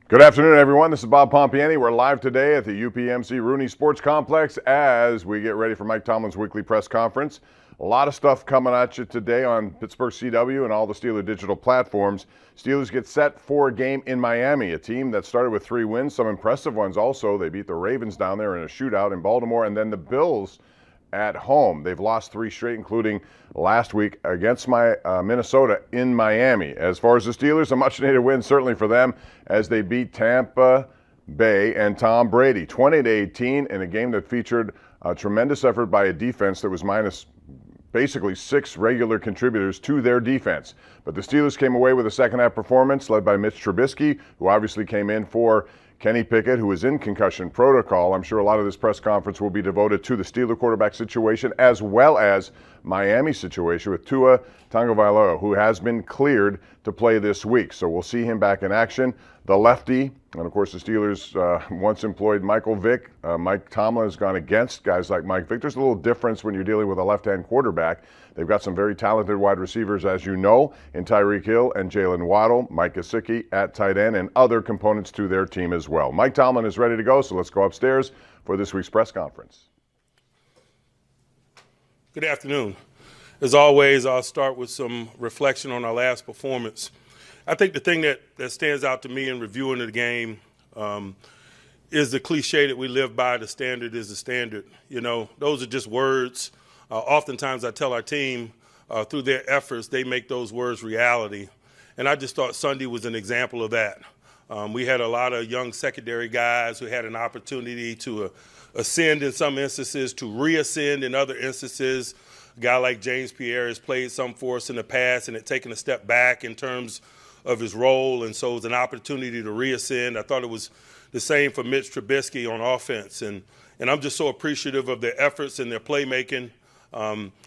Good afternoon, everyone. This is Bob Pompiani. We're live today at the UPMC Rooney Sports Complex as we get ready for Mike Tomlin's weekly press conference. A lot of stuff coming at you today on Pittsburgh CW and all the Steeler digital platforms. Steelers get set for a game in Miami, a team that started with 3 wins, some impressive ones also. They beat the Ravens down there in a shootout in Baltimore, and then the Bills at home. They've lost 3 straight, including last week against Minnesota in Miami. As far as the Steelers, a much-needed win certainly for them as they beat Tampa Bay and Tom Brady 20-18 in a game that featured a tremendous effort by a defense that was minus basically 6 regular contributors to their defense. But the Steelers came away with a second-half performance led by Mitch Trubisky, who obviously came in for Kenny Pickett, who is in concussion protocol. I'm sure a lot of this press conference will be devoted to the Steeler quarterback situation as well as Miami situation with Tua Tagovailoa, who has been cleared to play this week. So we'll see him back in action. The lefty, and of course the Steelers once employed Michael Vick. Mike Tomlin has gone against guys like Mike Vick. There's a little difference when you're dealing with a left-hand quarterback. They've got some very talented wide receivers, as you know, in Tyreek Hill and Jalen Waddle, Mike Gesicki at tight end, and other components to their team as well. Mike Tomlin is ready to go, so let's go upstairs for this week's press conference. Good afternoon. As always, I'll start with some reflection on our last performance. I think the thing that stands out to me in reviewing the game is the cliche that we live by, the standard is the standard. You know, those are just words. Oftentimes I tell our team through their efforts, they make those words reality. And I just thought Sunday was an example of that. We had a lot of young secondary guys who had an opportunity to ascend in some instances, to reascend in other instances. A guy like James Pierre has played some for us in the past and had taken a step back in terms of his role, and so it was an opportunity to reascend. I thought it was the same for Mitch Trubisky on offense, and I'm just so appreciative of their efforts and their playmaking.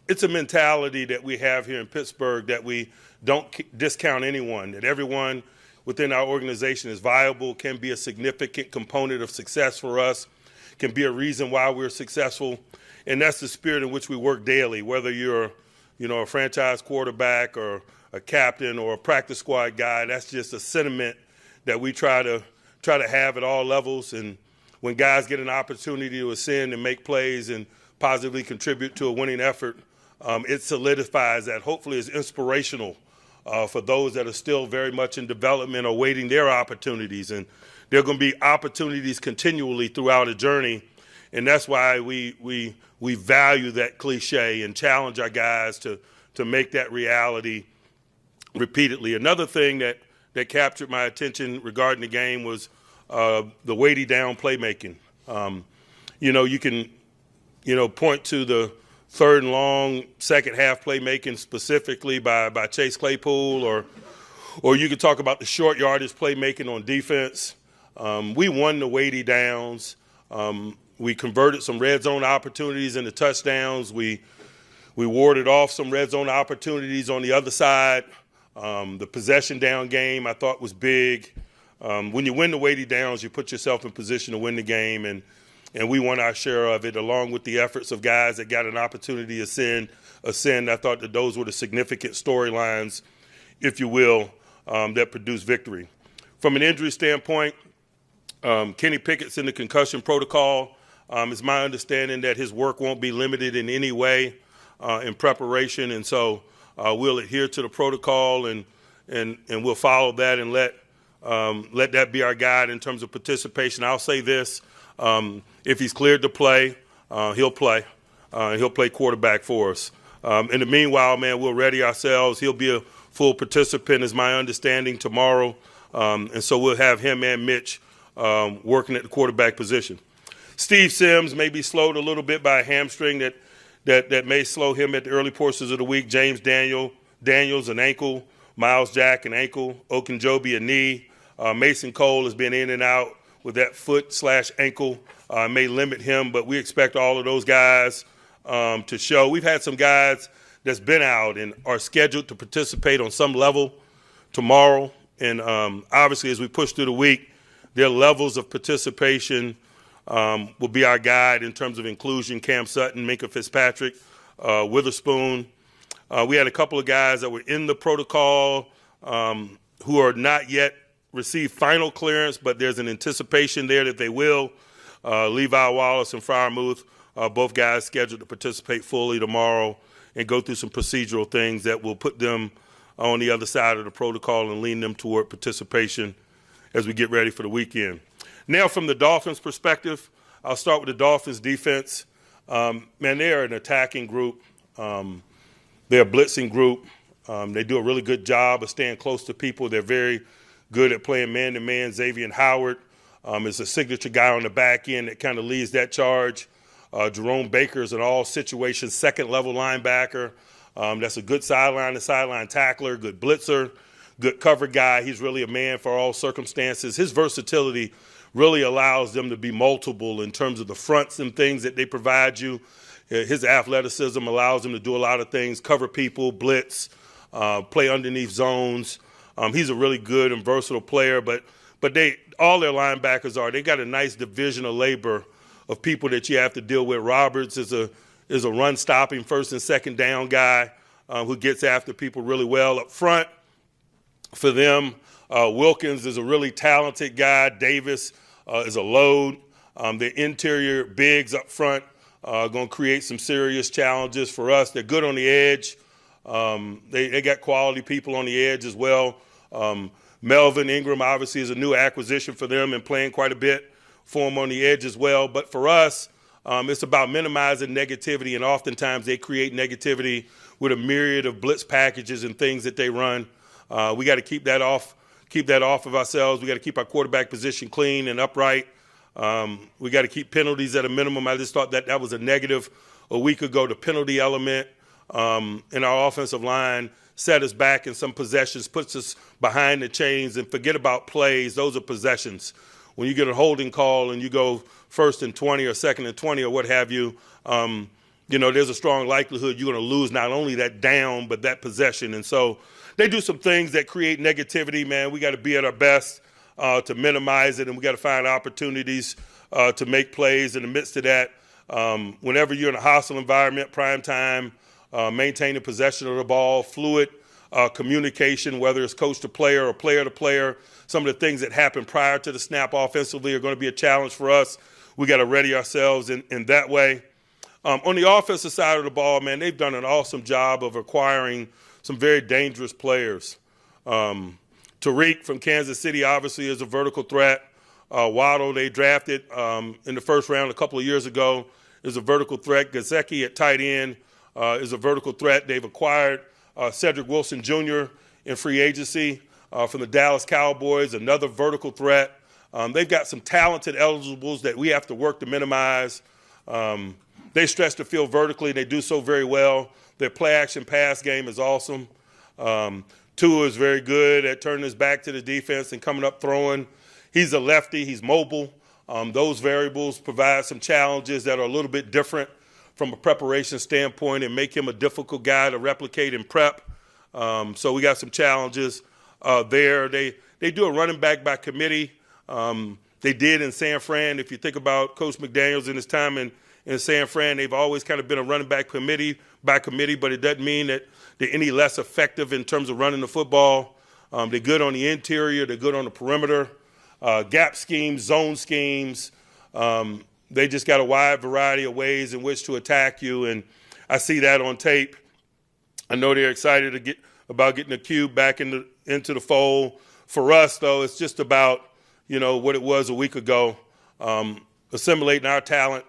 It's a mentality that we have here in Pittsburgh that we don't discount anyone, that everyone within our organization is viable, can be a significant component of success for us, can be a reason why we're successful, and that's the spirit in which we work daily, whether you're, a franchise quarterback or a captain or a practice squad guy. That's just a sentiment that we try to have at all levels. And when guys get an opportunity to ascend and make plays and positively contribute to a winning effort, it solidifies that. Hopefully it's inspirational for those that are still very much in development or waiting their opportunities. And there are going to be opportunities continually throughout a journey. And that's why we value that cliche and challenge our guys to make that reality repeatedly. Another thing that captured my attention regarding the game was the weighty down playmaking. You can point to the third and long second half playmaking specifically by Chase Claypool, or you could talk about the short yardage playmaking on defense. We won the weighty downs. We converted some red zone opportunities into touchdowns. We warded off some red zone opportunities on the other side. The possession down game I thought was big. When you win the weighty downs, you put yourself in position to win the game, and we won our share of it, along with the efforts of guys that got an opportunity to ascend. I thought that those were the significant storylines, if you will, that produced victory. From an injury standpoint, Kenny Pickett's in the concussion protocol. It's my understanding that his work won't be limited in any way in preparation, and so we'll adhere to the protocol and we'll follow that and let that be our guide in terms of participation. I'll say this: if he's cleared to play, he'll play. He'll play quarterback for us. In the meanwhile, man, we'll ready ourselves. He'll be a full participant, is my understanding, tomorrow, and so we'll have him and Mitch working at the quarterback position. Steve Sims may be slowed a little bit by a hamstring that may slow him at the early portions of the week. James Daniels, an ankle. Miles Jack, an ankle. Okunjobi, a knee. Mason Cole has been in and out with that foot/ankle. May limit him, but we expect all of those guys to show. We've had some guys that's been out and are scheduled to participate on some level tomorrow. And obviously, as we push through the week, their levels of participation will be our guide in terms of inclusion. Cam Sutton, Minka Fitzpatrick, Witherspoon. We had a couple of guys that were in the protocol who are not yet receive final clearance, but there's an anticipation there that they will. Levi Wallace and Freiermuth, both guys scheduled to participate fully tomorrow and go through some procedural things that will put them on the other side of the protocol and lean them toward participation as we get ready for the weekend. Now, from the Dolphins' perspective, I'll start with the Dolphins' defense. Man, they're an attacking group. They're a blitzing group. They do a really good job of staying close to people. They're very good at playing man-to-man. Xavier Howard is a signature guy on the back end that kind of leads that charge. Jerome Baker is an all-situation second-level linebacker. That's a good sideline-to-sideline tackler, good blitzer, good cover guy. He's really a man for all circumstances. His versatility really allows them to be multiple in terms of the fronts and things that they provide you. His athleticism allows him to do a lot of things, cover people, blitz, play underneath zones. He's a really good and versatile player, but all their linebackers they got a nice division of labor of people that you have to deal with. Roberts is a run-stopping first and second down guy who gets after people really well up front. For them, Wilkins is a really talented guy. Davis is a load. The interior bigs up front are going to create some serious challenges for us. They're good on the edge. They got quality people on the edge as well. Melvin Ingram obviously is a new acquisition for them and playing quite a bit for them on the edge as well. But for us, it's about minimizing negativity, and oftentimes they create negativity with a myriad of blitz packages and things that they run. We got to keep that off of ourselves. We got to keep our quarterback position clean and upright. We got to keep penalties at a minimum. I just thought that was a negative a week ago. The penalty element in our offensive line set us back in some possessions, puts us behind the chains, and forget about plays. Those are possessions. When you get a holding call and you go 1st and 20 or 2nd and 20 or what have you, there's a strong likelihood you're going to lose not only that down but that possession. And so they do some things that create negativity, man. We got to be at our best to minimize it, and we got to find opportunities to make plays in the midst of that. Whenever you're in a hostile environment, prime time, maintaining possession of the ball, fluid communication, whether it's coach to player or player to player. Some of the things that happen prior to the snap offensively are going to be a challenge for us. We got to ready ourselves in that way. On the offensive side of the ball, man, they've done an awesome job of acquiring some very dangerous players. Tariq from Kansas City obviously is a vertical threat. Waddle, they drafted in the first round a couple of years ago, is a vertical threat. Gesicki at tight end is a vertical threat. They've acquired Cedric Wilson Jr. in free agency from the Dallas Cowboys, another vertical threat. They've got some talented eligibles that we have to work to minimize. They stretch the field vertically. They do so very well. Their play-action pass game is awesome. Tua is very good at turning his back to the defense and coming up throwing. He's a lefty. He's mobile. Those variables provide some challenges that are a little bit different from a preparation standpoint and make him a difficult guy to replicate in prep. So we got some challenges there. They do a running back by committee. They did in San Fran. If you think about Coach McDaniels in his time in San Fran, they've always kind of been a running back committee by committee, but it doesn't mean that they're any less effective in terms of running the football. They're good on the interior. They're good on the perimeter. Gap schemes, zone schemes. They just got a wide variety of ways in which to attack you, and I see that on tape. I know they're excited about getting the cube back into the fold. For us, though, it's just about what it was a week ago, assimilating our talent,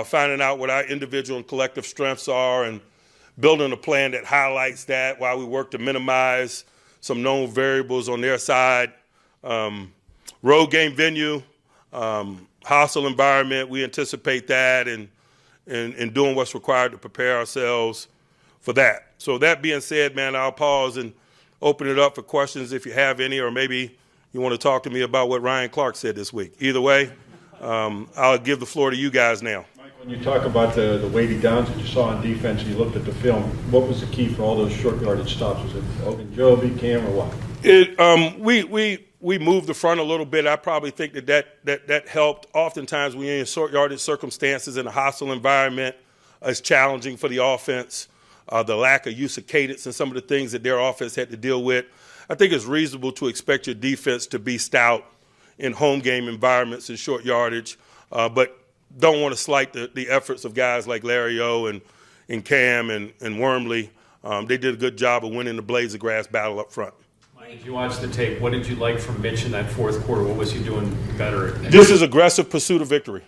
finding out what our individual and collective strengths are, and building a plan that highlights that while we work to minimize some known variables on their side. Road game venue, hostile environment, we anticipate that and doing what's required to prepare ourselves for that. So that being said, man, I'll pause and open it up for questions if you have any, or maybe you want to talk to me about what Ryan Clark said this week. Either way, I'll give the floor to you guys now. Mike, when you talk about the weighty downs that you saw on defense and you looked at the film, what was the key for all those short yardage stops? Was it Ogunjobi, Cam, or what? We moved the front a little bit. I probably think that helped. Oftentimes when you're in short yardage circumstances in a hostile environment, it's challenging for the offense. The lack of use of cadence and some of the things that their offense had to deal with. I think it's reasonable to expect your defense to be stout in home game environments and short yardage, but don't want to slight the efforts of guys like Larry O and Cam and Wormley. They did a good job of winning the blades of grass battle up front. As you watch the tape, what did you like from Mitch in that fourth quarter? What was he doing better? This is aggressive pursuit of victory.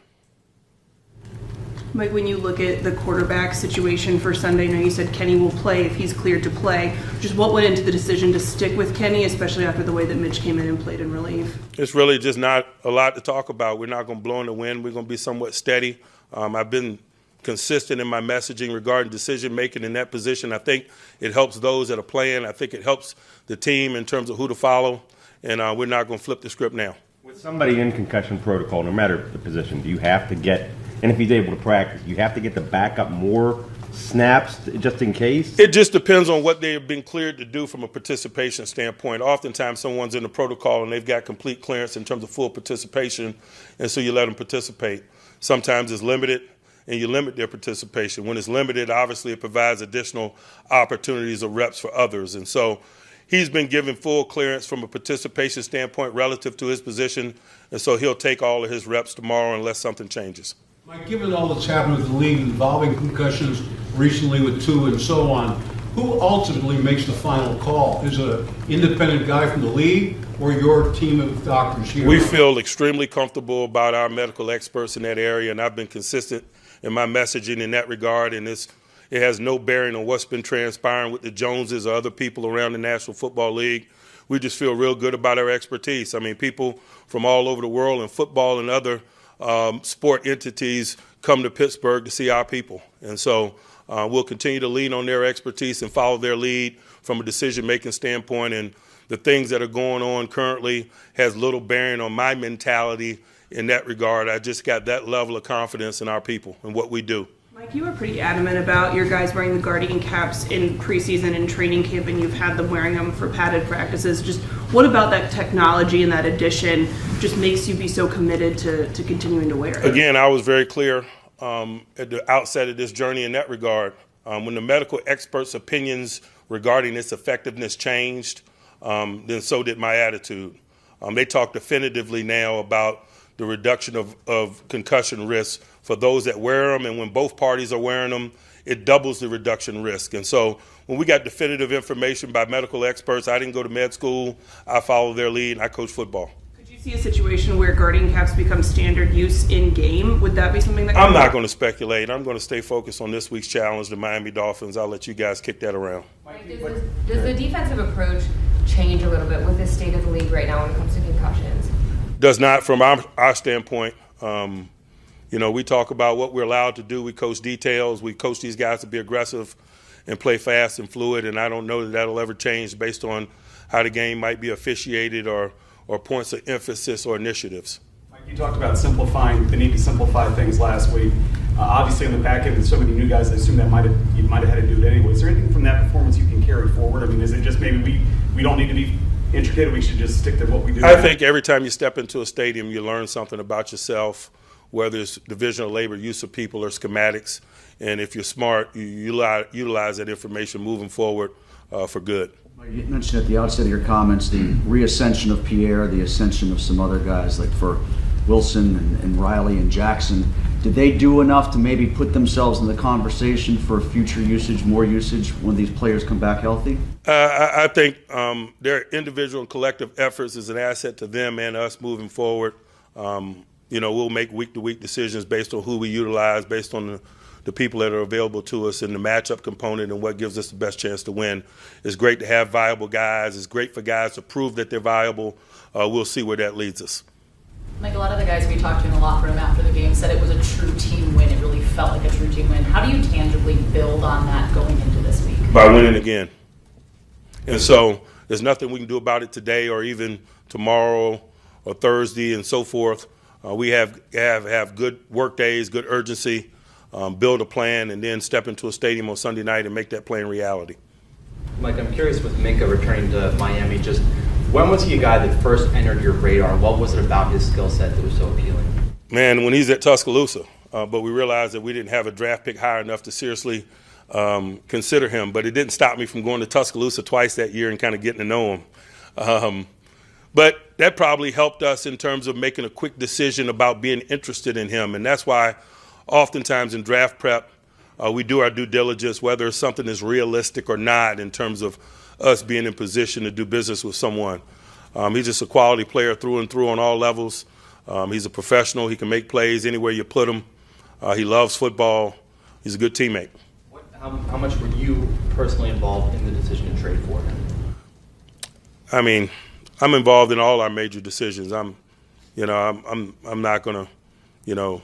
Mike, when you look at the quarterback situation for Sunday, I know you said Kenny will play if he's cleared to play. Just what went into the decision to stick with Kenny, especially after the way that Mitch came in and played in relief? It's really just not a lot to talk about. We're not going to blow in the wind. We're going to be somewhat steady. I've been consistent in my messaging regarding decision-making in that position. I think it helps those that are playing. I think it helps the team in terms of who to follow, and we're not going to flip the script now. With somebody in concussion protocol, no matter the position, do you have to get, and if he's able to practice, you have to get the backup more snaps just in case? It just depends on what they've been cleared to do from a participation standpoint. Oftentimes someone's in the protocol and they've got complete clearance in terms of full participation, and so you let them participate. Sometimes it's limited, and you limit their participation. When it's limited, obviously it provides additional opportunities or reps for others. And so he's been given full clearance from a participation standpoint relative to his position, and so he'll take all of his reps tomorrow unless something changes. Mike, given all that's happened with the league involving concussions recently with Tua and so on, who ultimately makes the final call? Is it an independent guy from the league or your team of doctors here? We feel extremely comfortable about our medical experts in that area, and I've been consistent in my messaging in that regard, and it has no bearing on what's been transpiring with the Joneses or other people around the National Football League. We just feel real good about our expertise. I mean, people from all over the world in football and other sport entities come to Pittsburgh to see our people. And so we'll continue to lean on their expertise and follow their lead from a decision-making standpoint. And the things that are going on currently has little bearing on my mentality in that regard. I just got that level of confidence in our people and what we do. Mike, you were pretty adamant about your guys wearing the Guardian caps in preseason and training camp, and you've had them wearing them for padded practices. Just what about that technology and that addition just makes you be so committed to continuing to wear it? Again, I was very clear at the outset of this journey in that regard. When the medical experts' opinions regarding its effectiveness changed, then so did my attitude. They talk definitively now about the reduction of concussion risk for those that wear them, and when both parties are wearing them, it doubles the reduction risk. And so when we got definitive information by medical experts, I didn't go to med school, I followed their lead, and I coach football. Could you see a situation where Guardian caps become standard use in game? Would that be something that I'm not going to speculate. I'm going to stay focused on this week's challenge, the Miami Dolphins. I'll let you guys kick that around. Mike, does the defensive approach change a little bit with the state of the league right now when it comes to concussions? Does not from our standpoint. We talk about what we're allowed to do. We coach details. We coach these guys to be aggressive and play fast and fluid, and I don't know that that'll ever change based on how the game might be officiated or points of emphasis or initiatives. Mike, you talked about simplifying, the need to simplify things last week. Obviously, on the back end, with so many new guys, I assume that you might have had to do it anyway. Is there anything from that performance you can carry forward? I mean, is it just maybe we don't need to be intricate, we should just stick to what we do? I think every time you step into a stadium, you learn something about yourself, whether it's division of labor, use of people, or schematics. And if you're smart, you utilize that information moving forward for good. You mentioned at the outset of your comments the reascension of Pierre, the ascension of some other guys like for Wilson and Riley and Jackson. Did they do enough to maybe put themselves in the conversation for future usage, more usage when these players come back healthy? I think their individual and collective efforts is an asset to them and us moving forward. We'll make week-to-week decisions based on who we utilize, based on the people that are available to us, and the matchup component and what gives us the best chance to win. It's great to have viable guys. It's great for guys to prove that they're viable. We'll see where that leads us. Like a lot of the guys we talked to in the locker room after the game said it was a true team win. It really felt like a true team win. How do you tangibly build on that going into this week? By winning again. And so there's nothing we can do about it today or even tomorrow or Thursday and so forth. We have good work days, good urgency, build a plan, and then step into a stadium on Sunday night and make that plan reality. Mike, I'm curious with Minka returning to Miami, just when was he a guy that first entered your radar? What was it about his skill set that was so appealing? Man, when he's at Tuscaloosa, but we realized that we didn't have a draft pick high enough to seriously consider him. But it didn't stop me from going to Tuscaloosa twice that year and kind of getting to know him. But that probably helped us in terms of making a quick decision about being interested in him. And that's why oftentimes in draft prep, we do our due diligence, whether something is realistic or not in terms of us being in position to do business with someone. He's just a quality player through and through on all levels. He's a professional. He can make plays anywhere you put him. He loves football. He's a good teammate. How much were you personally involved in the decision to trade for him? I mean, I'm involved in all our major decisions. I'm not going to,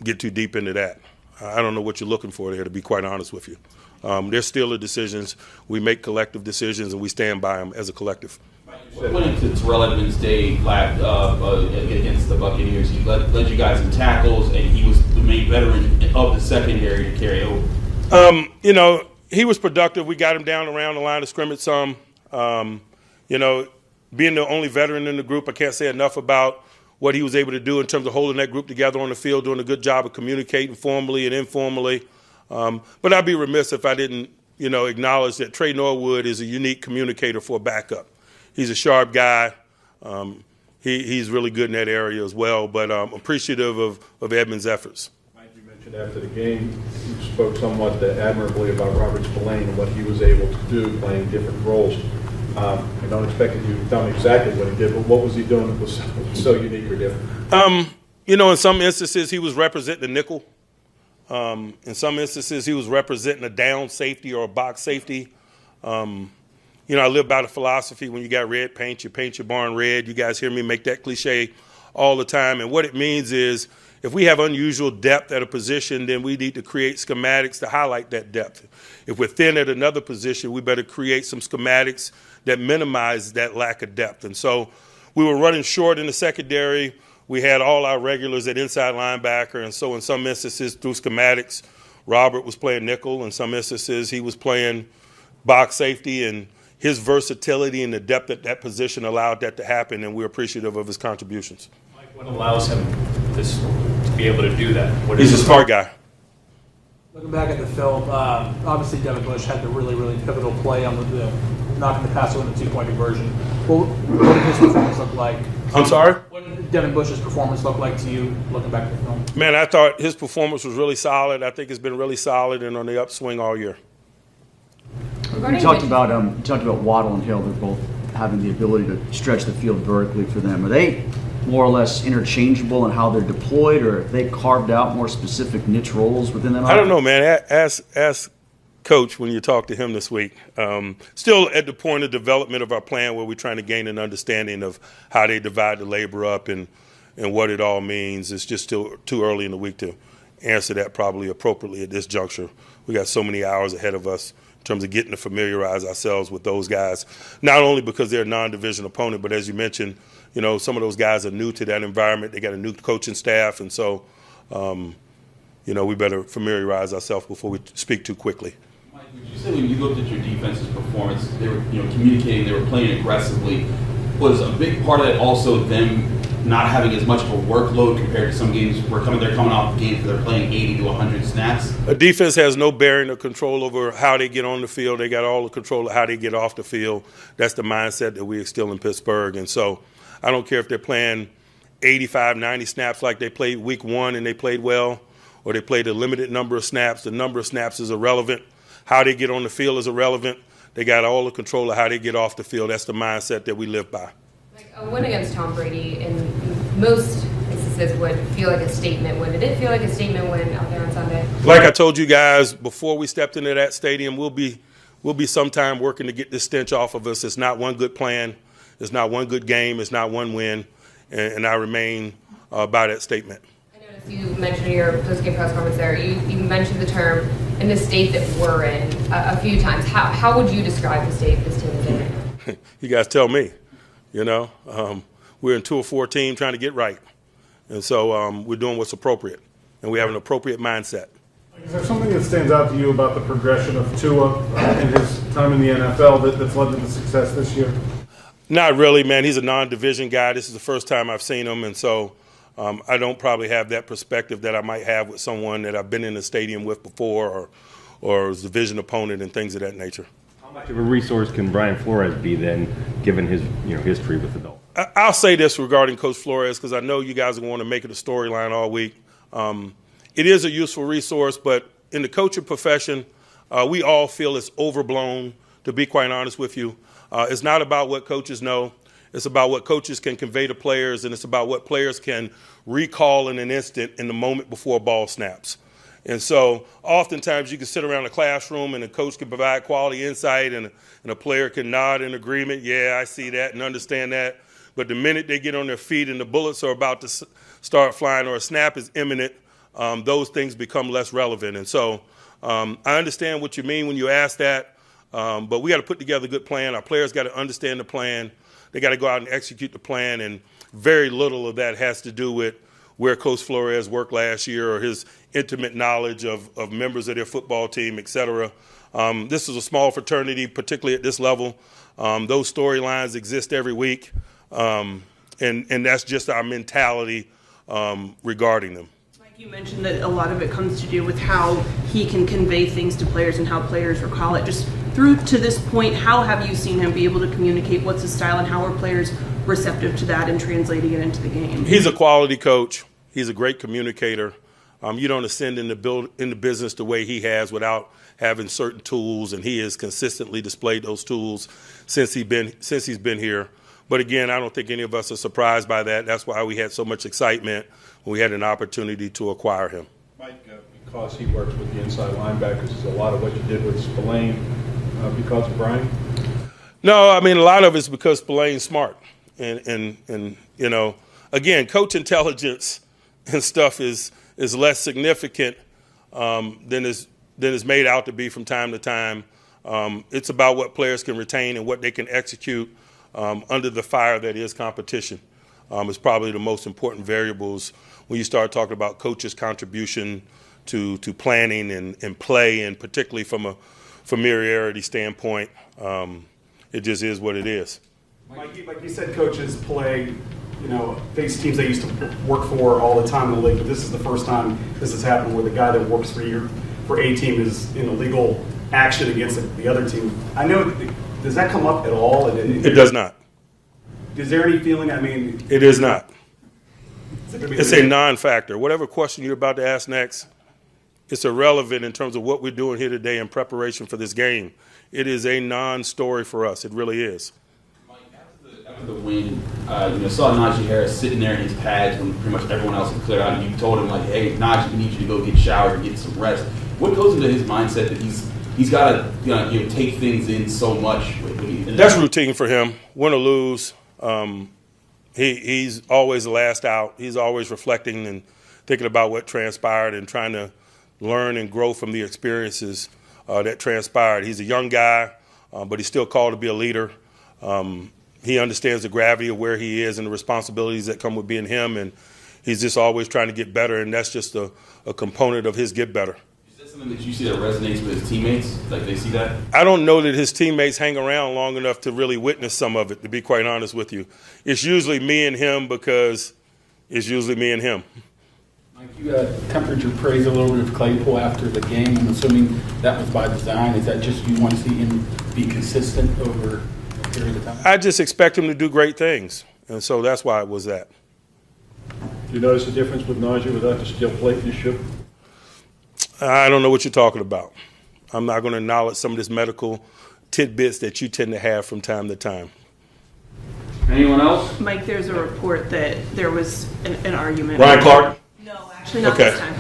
get too deep into that. I don't know what you're looking for there, to be quite honest with you. There's still the decisions. We make collective decisions, and we stand by them as a collective. What went into Terrell Edmonds' day against the Buccaneers? He led you guys in tackles, and he was the main veteran of the secondary to carry over. He was productive. We got him down around the line of scrimmage some. Being the only veteran in the group, I can't say enough about what he was able to do in terms of holding that group together on the field, doing a good job of communicating formally and informally. But I'd be remiss if I didn't, acknowledge that Trey Norwood is a unique communicator for a backup. He's a sharp guy. He's really good in that area as well, but I'm appreciative of Edmonds' efforts. Mike, you mentioned after the game, you spoke somewhat admirably about Robert Spillane and what he was able to do playing different roles. I don't expect you to tell me exactly what he did, but what was he doing that was so unique or different? In some instances, he was representing a nickel. In some instances, he was representing a down safety or a box safety. I live by the philosophy, when you got red paint, you paint your barn red. You guys hear me make that cliche all the time. And what it means is, if we have unusual depth at a position, then we need to create schematics to highlight that depth. If we're thin at another position, we better create some schematics that minimize that lack of depth. And so we were running short in the secondary. We had all our regulars at inside linebacker. And so in some instances, through schematics, Robert was playing nickel. In some instances, he was playing box safety. And his versatility and the depth at that position allowed that to happen. And we're appreciative of his contributions. Mike, what allows him to be able to do that? He's a smart guy. Looking back at the film, obviously Devin Bush had the really, really pivotal play on the knocking the pass over the two-point conversion. What did his performance look like? I'm sorry? What did Devin Bush's performance look like to you looking back at the film? Man, I thought his performance was really solid. I think it's been really solid and on the upswing all year. You talked about Waddle and Hill. They're both having the ability to stretch the field vertically for them. Are they more or less interchangeable in how they're deployed, or have they carved out more specific niche roles within them? I don't know, man. Ask Coach when you talk to him this week. Still at the point of development of our plan where we're trying to gain an understanding of how they divide the labor up and what it all means. It's just still too early in the week to answer that probably appropriately at this juncture. We got so many hours ahead of us in terms of getting to familiarize ourselves with those guys, not only because they're a non-division opponent, but as you mentioned, some of those guys are new to that environment. They got a new coaching staff, and so, we better familiarize ourselves before we speak too quickly. Mike, would you say when you looked at your defense's performance, they were communicating, they were playing aggressively, was a big part of that also them not having as much of a workload compared to some games where they're coming off games where they're playing 80 to 100 snaps? A defense has no bearing or control over how they get on the field. They got all the control of how they get off the field. That's the mindset that we instill in Pittsburgh. And so I don't care if they're playing 85, 90 snaps like they played week one and they played well, or they played a limited number of snaps. The number of snaps is irrelevant. How they get on the field is irrelevant. They got all the control of how they get off the field. That's the mindset that we live by. Like a win against Tom Brady in most instances would feel like a statement win. Did it feel like a statement win out there on Sunday? Like I told you guys before we stepped into that stadium, we'll be sometime working to get this stench off of us. It's not one good plan. It's not one good game. It's not one win. And I remain by that statement. I noticed you mentioned in your post-game press conference there, you mentioned the term in the state that we're in a few times. How would you describe the state this team is in? You guys tell me. We're in 2-4 team trying to get right. And so we're doing what's appropriate. And we have an appropriate mindset. Is there something that stands out to you about the progression of Tua in his time in the NFL that's led to the success this year? Not really, man. He's a non-division guy. This is the first time I've seen him. And so I don't probably have that perspective that I might have with someone that I've been in the stadium with before or as a division opponent and things of that nature. How much of a resource can Brian Flores be then, given his history with the Dolphins? I'll say this regarding Coach Flores, because I know you guys are going to make it a storyline all week. It is a useful resource, but in the coaching profession, we all feel it's overblown, to be quite honest with you. It's not about what coaches know. It's about what coaches can convey to players, and it's about what players can recall in an instant in the moment before a ball snaps. And so oftentimes you can sit around a classroom and a coach can provide quality insight and a player can nod in agreement. Yeah, I see that and understand that. But the minute they get on their feet and the bullets are about to start flying or a snap is imminent, those things become less relevant. And so I understand what you mean when you ask that, but we got to put together a good plan. Our players got to understand the plan. They got to go out and execute the plan, and very little of that has to do with where Coach Flores worked last year or his intimate knowledge of members of their football team, et cetera. This is a small fraternity, particularly at this level. Those storylines exist every week, and that's just our mentality regarding them. You mentioned that a lot of it comes to do with how he can convey things to players and how players recall it. Just through to this point, how have you seen him be able to communicate what's his style and how are players receptive to that and translating it into the game? He's a quality coach. He's a great communicator. You don't ascend in the business the way he has without having certain tools, and he has consistently displayed those tools since he's been here. But again, I don't think any of us are surprised by that. That's why we had so much excitement when we had an opportunity to acquire him. Mike, because he works with the inside linebackers, is a lot of what you did with Spillane because of Brian? No, I mean, a lot of it's because Spillane's smart. And you know, again, coach intelligence and stuff is less significant than is made out to be from time to time. It's about what players can retain and what they can execute under the fire that is competition. It's probably the most important variables when you start talking about coaches' contribution to planning and play, and particularly from a familiarity standpoint. It just is what it is. Like you said, coaches play, face teams they used to work for all the time in the league, but this is the first time this has happened where the guy that works for a team is in a legal action against the other team. I know, does that come up at all? It does not. Is there any feeling, It is not. It's a non-factor. Whatever question you're about to ask next, it's irrelevant in terms of what we're doing here today in preparation for this game. It is a non-story for us. It really is. Mike, after the win, saw Najee Harris sitting there in his pads when pretty much everyone else had cleared out, and you told him, like, hey, Najee, we need you to go get showered and get some rest. What goes into his mindset that he's got to take things in so much? That's routine for him, win or lose. He's always the last out. He's always reflecting and thinking about what transpired and trying to learn and grow from the experiences that transpired. He's a young guy, but he's still called to be a leader. He understands the gravity of where he is and the responsibilities that come with being him, and he's just always trying to get better, and that's just a component of his get better. Is that something that you see that resonates with his teammates? Like, they see that? I don't know that his teammates hang around long enough to really witness some of it, to be quite honest with you. It's usually me and him because it's usually me and him. Mike, you tempered your praise a little bit of Claypool after the game. I'm assuming that was by design. Is that just you want to see him be consistent over a period of time? I just expect him to do great things, and so that's why it was that. Do you notice the difference with Najee without the steel plate in his shoe? I don't know what you're talking about. I'm not going to acknowledge some of this medical tidbits that you tend to have from time to time. Anyone else? Mike, there's a report that there was an argument. Ryan Clark? No, actually not Okay. this time.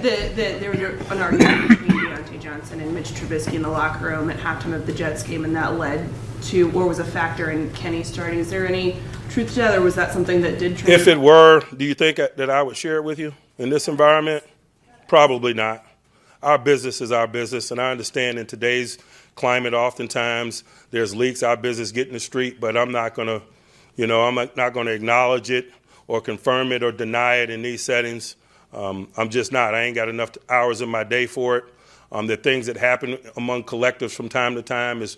Okay. There was an argument between Deontay Johnson and Mitch Trubisky in the locker room at halftime of the Jets game, and that led to, or was a factor in Kenny starting. Is there any truth to that, or was that something that did transpire? If it were, do you think that I would share it with you in this environment? Probably not. Our business is our business, and I understand in today's climate oftentimes there's leaks. Our business get in the street, but I'm not going to, I'm not going to acknowledge it or confirm it or deny it in these settings. I'm just not. I ain't got enough hours in my day for it. The things that happen among collectives from time to time is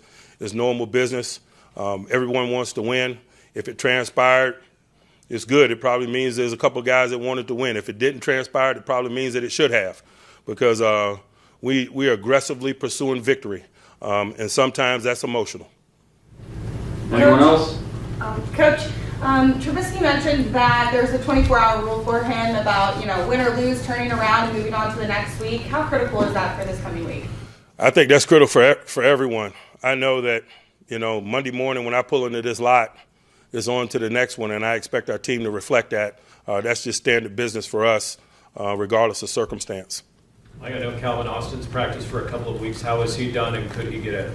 normal business. Everyone wants to win. If it transpired, it's good. It probably means there's a couple of guys that wanted to win. If it didn't transpire, it probably means that it should have, because we are aggressively pursuing victory. And sometimes that's emotional. Anyone else? Coach, Trubisky mentioned that there's a 24-hour rule for him about, win or lose, turning around and moving on to the next week. How critical is that for this coming week? I think that's critical for everyone. I know that, Monday morning when I pull into this lot, it's on to the next one, and I expect our team to reflect that. That's just standard business for us, regardless of circumstance. I know Calvin Austin's practiced for a couple of weeks. How has he done, and could he get it?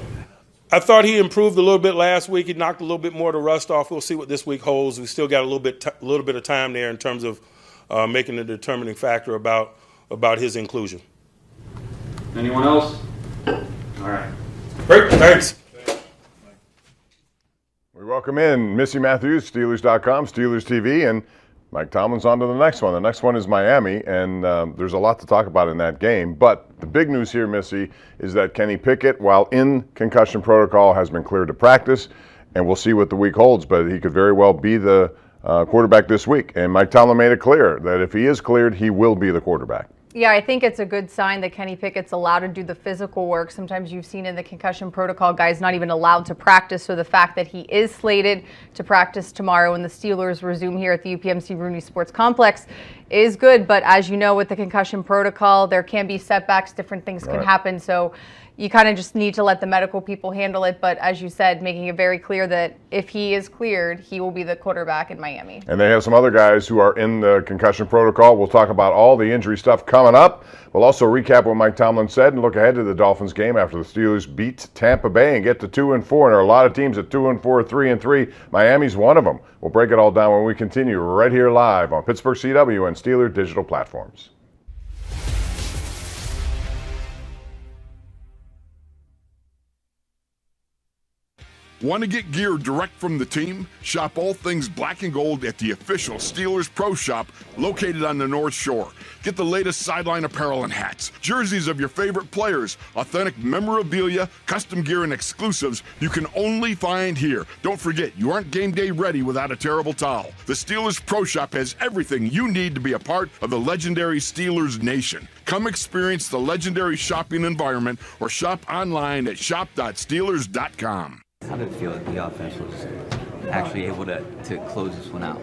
I thought he improved a little bit last week. He knocked a little bit more of the rust off. We'll see what this week holds. We still got a little bit of time there in terms of making a determining factor about his inclusion. Anyone else? All right. Great, thanks. We welcome in Missy Matthews, Steelers.com, Steelers TV, and Mike Tomlin's on to the next one. The next one is Miami, and there's a lot to talk about in that game. But the big news here, Missy, is that Kenny Pickett, while in concussion protocol, has been cleared to practice, and we'll see what the week holds. But he could very well be the quarterback this week. And Mike Tomlin made it clear that if he is cleared, he will be the quarterback. Yeah, I think it's a good sign that Kenny Pickett's allowed to do the physical work. Sometimes you've seen in the concussion protocol, guys not even allowed to practice. So the fact that he is slated to practice tomorrow when the Steelers resume here at the UPMC Rooney Sports Complex is good. But as you know, with the concussion protocol, there can be setbacks, different things can happen. So you kind of just need to let the medical people handle it. But as you said, making it very clear that if he is cleared, he will be the quarterback in Miami. And they have some other guys who are in the concussion protocol. We'll talk about all the injury stuff coming up. We'll also recap what Mike Tomlin said and look ahead to the Dolphins game after the Steelers beat Tampa Bay and get to 2-4. And there are a lot of teams at 2-4, 3-3. Miami's one of them. We'll break it all down when we continue right here live on Pittsburgh CW and Steeler digital platforms. Want to get gear direct from the team? Shop all things black and gold at the official Steelers Pro Shop located on the North Shore. Get the latest sideline apparel and hats, jerseys of your favorite players, authentic memorabilia, custom gear, and exclusives you can only find here. Don't forget, you aren't game day ready without a terrible towel. The Steelers Pro Shop has everything you need to be a part of the legendary Steelers Nation. Come experience the legendary shopping environment or shop online at shop.steelers.com. How did it feel that the offense was actually able to close this one out?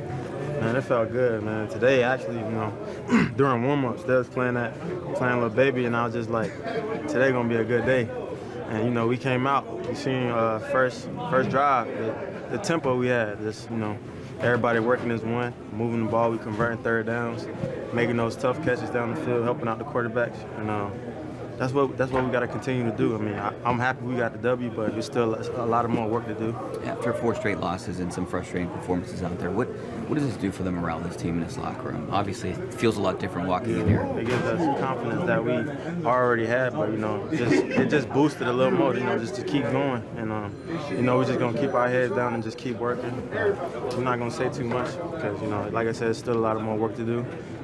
Man, it felt good, man. Today, actually, during warm-ups, they was playing Little Baby, and I was just like, today gonna be a good day. And, we came out, we seen first drive, the tempo we had, just, everybody working as one, moving the ball, we converting third downs, making those tough catches down the field, helping out the quarterbacks, and that's what we got to continue to do. I mean, I'm happy we got the W, but there's still a lot of more work to do. After 4 straight losses and some frustrating performances out there, what does this do for the morale of this team in this locker room? Obviously, it feels a lot different walking in here. It gives us confidence that we already had, but it just boosted a little more. Just to keep going, and we're just gonna keep our heads down and just keep working. We're not gonna say too much because like I said, there's still a lot of more work to do.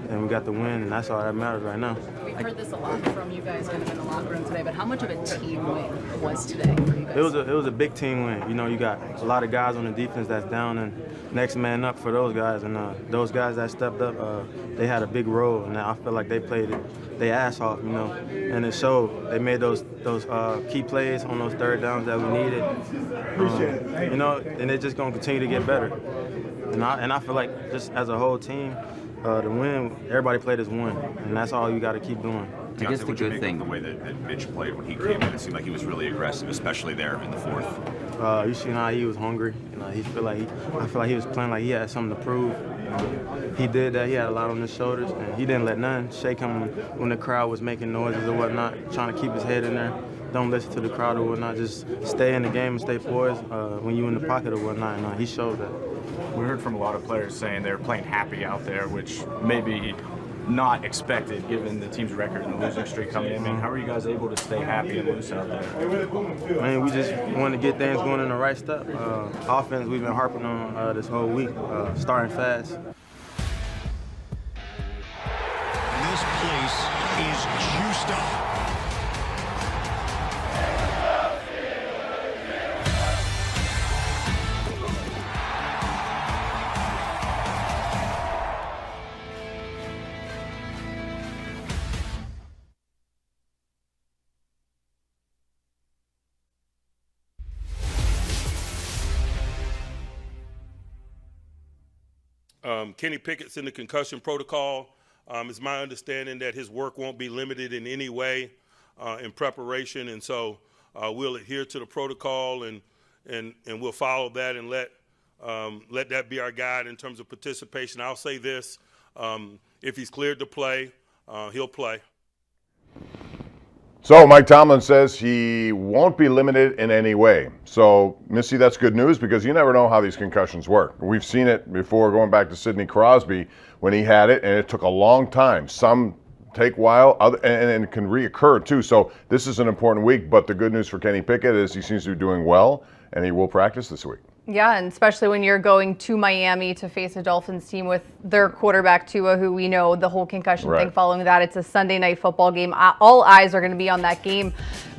And we got the win, and that's all that matters right now. We've heard this a lot from you guys kind of in the locker room today, but how much of a team win was today for you guys? It was a big team win. You got a lot of guys on the defense that's down and next man up for those guys. And those guys that stepped up, they had a big role, and I feel like they played their ass off, and it showed. They made those key plays on those third downs that we needed. And they're just going to continue to get better. And I feel like just as a whole team, the win, everybody played as one, and that's all you got to keep doing. I guess the good thing, the way that Mitch played when he came in, it seemed like he was really aggressive, especially there in the fourth. You seen how he was hungry. I feel like he was playing like he had something to prove. He did that. He had a lot on his shoulders, and he didn't let nothing shake him when the crowd was making noises or whatnot, trying to keep his head in there. Don't listen to the crowd or whatnot. Just stay in the game and stay poised when you're in the pocket or whatnot. And he showed that. We heard from a lot of players saying they're playing happy out there, which maybe not expected given the team's record and the losing streak coming in. I mean, how are you guys able to stay happy and loose out there? Man, we just want to get things going in the right step. Offense, we've been harping on this whole week, starting fast. This place is juiced up. Kenny Pickett's in the concussion protocol. It's my understanding that his work won't be limited in any way in preparation, and so we'll adhere to the protocol and we'll follow that and let that be our guide in terms of participation. I'll say this: if he's cleared to play, he'll play. So Mike Tomlin says he won't be limited in any way. So, Missy, that's good news because you never know how these concussions work. We've seen it before, going back to Sidney Crosby when he had it, and it took a long time. Some take a while, and it can reoccur too. So this is an important week, but the good news for Kenny Pickett is he seems to be doing well, and he will practice this week. Yeah, and especially when you're going to Miami to face a Dolphins team with their quarterback Tua, who we know the whole concussion thing following that. It's a Sunday night football game. All eyes are going to be on that game.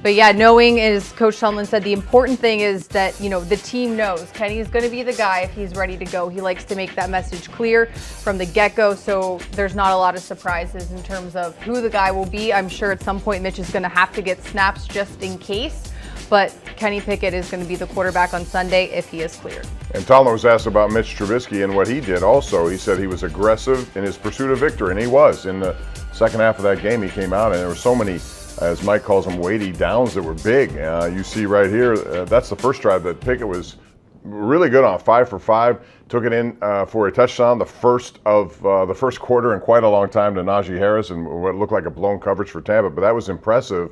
But yeah, knowing, as Coach Tomlin said, the important thing is that, the team knows Kenny's going to be the guy if he's ready to go. He likes to make that message clear from the get-go, so there's not a lot of surprises in terms of who the guy will be. I'm sure at some point Mitch is going to have to get snaps just in case. But Kenny Pickett is going to be the quarterback on Sunday if he is cleared. And Tomlin was asked about Mitch Trubisky and what he did also. He said he was aggressive in his pursuit of victory, and he was. In the second half of that game, he came out, and there were so many, as Mike calls them, weighty downs that were big. You see right here, that's the first drive that Pickett was really good on, 5 for 5. Took it in for a touchdown, the first of the first quarter in quite a long time to Najee Harris, and what looked like a blown coverage for Tampa, but that was impressive.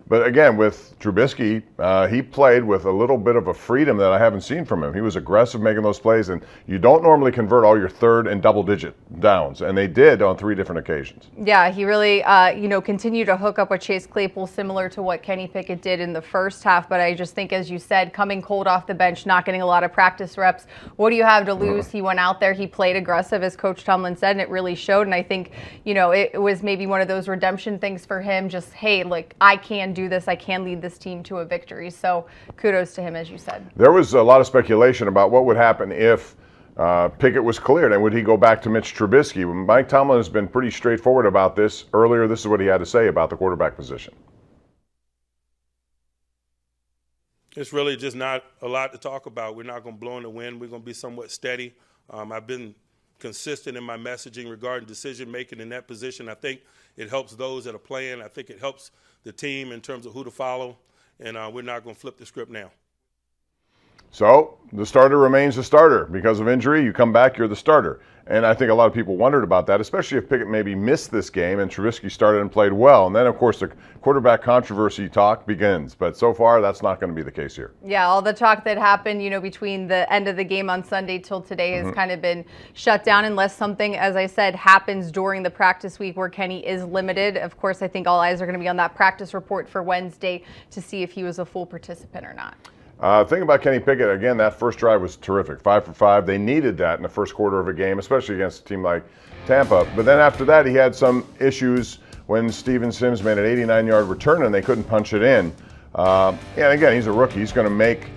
But again, with Trubisky, he played with a little bit of a freedom that I haven't seen from him. He was aggressive making those plays, and you don't normally convert all your third and double-digit downs, and they did on 3 different occasions. Yeah, he really, continued to hook up with Chase Claypool, similar to what Kenny Pickett did in the first half. But I just think, as you said, coming cold off the bench, not getting a lot of practice reps, what do you have to lose? He went out there, he played aggressive, as Coach Tomlin said, and it really showed. And I think, it was maybe one of those redemption things for him, just, hey, I can do this. I can lead this team to a victory. So kudos to him, as you said. There was a lot of speculation about what would happen if Pickett was cleared, and would he go back to Mitch Trubisky? Mike Tomlin has been pretty straightforward about this. Earlier, this is what he had to say about the quarterback position. It's really just not a lot to talk about. We're not going to blow in the wind. We're going to be somewhat steady. I've been consistent in my messaging regarding decision-making in that position. I think it helps those that are playing. I think it helps the team in terms of who to follow, and we're not going to flip the script now. So the starter remains the starter. Because of injury, you come back, you're the starter. And I think a lot of people wondered about that, especially if Pickett maybe missed this game and Trubisky started and played well. And then, of course, the quarterback controversy talk begins. But so far, that's not going to be the case here. Yeah, all the talk that happened, between the end of the game on Sunday till today has kind of been shut down unless something, as I said, happens during the practice week where Kenny is limited. Of course, I think all eyes are going to be on that practice report for Wednesday to see if he was a full participant or not. Thing about Kenny Pickett, again, that first drive was terrific. 5 for 5. They needed that in the first quarter of a game, especially against a team like Tampa. But then after that, he had some issues when Steven Sims made an 89-yard return and they couldn't punch it in. And again, he's a rookie. He's going to make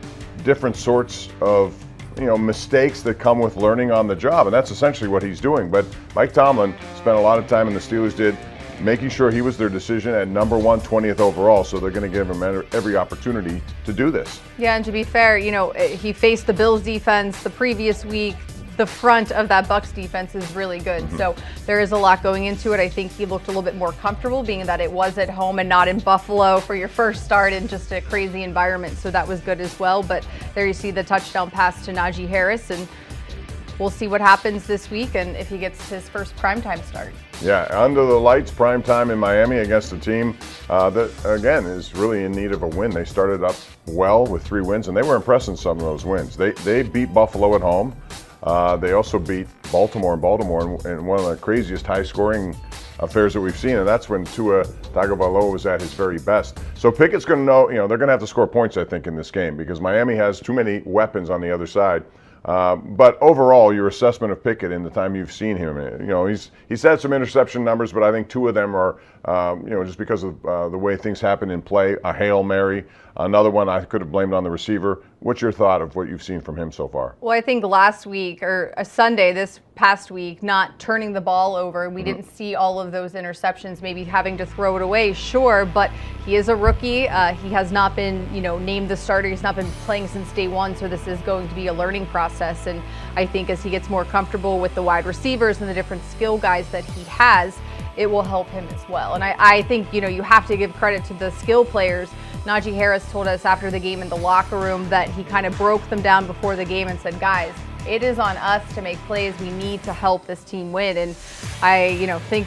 different sorts of mistakes that come with learning on the job, and that's essentially what he's doing. But Mike Tomlin spent a lot of time, and the Steelers did, making sure he was their decision at number 1, 20th overall, so they're going to give him every opportunity to do this. Yeah, and to be fair, he faced the Bills defense the previous week. The front of that Bucs defense is really good. So there is a lot going into it. I think he looked a little bit more comfortable being that it was at home and not in Buffalo for your first start in just a crazy environment. So that was good as well. But there you see the touchdown pass to Najee Harris, and we'll see what happens this week and if he gets his first primetime start. Yeah, under the lights, prime time in Miami against a team that, again, is really in need of a win. They started up well with 3 wins, and they were impressed in some of those wins. They beat Buffalo at home. They also beat Baltimore in one of the craziest high-scoring affairs that we've seen, and that's when Tua Tagovailoa was at his very best. So Pickett's going to know, they're going to have to score points, I think, in this game because Miami has too many weapons on the other side. But overall, your assessment of Pickett in the time you've seen him, he's had some interception numbers, but I think 2 of them are, just because of the way things happen in play. A Hail Mary, another one I could have blamed on the receiver. What's your thought of what you've seen from him so far? Well, I think last week or a Sunday this past week, not turning the ball over, we didn't see all of those interceptions, maybe having to throw it away, sure, but he is a rookie. He has not been, named the starter. He's not been playing since day one, so this is going to be a learning process. And I think as he gets more comfortable with the wide receivers and the different skill guys that he has, it will help him as well. And I think, you have to give credit to the skill players. Najee Harris told us after the game in the locker room that he kind of broke them down before the game and said, guys, it is on us to make plays. We need to help this team win. And I, think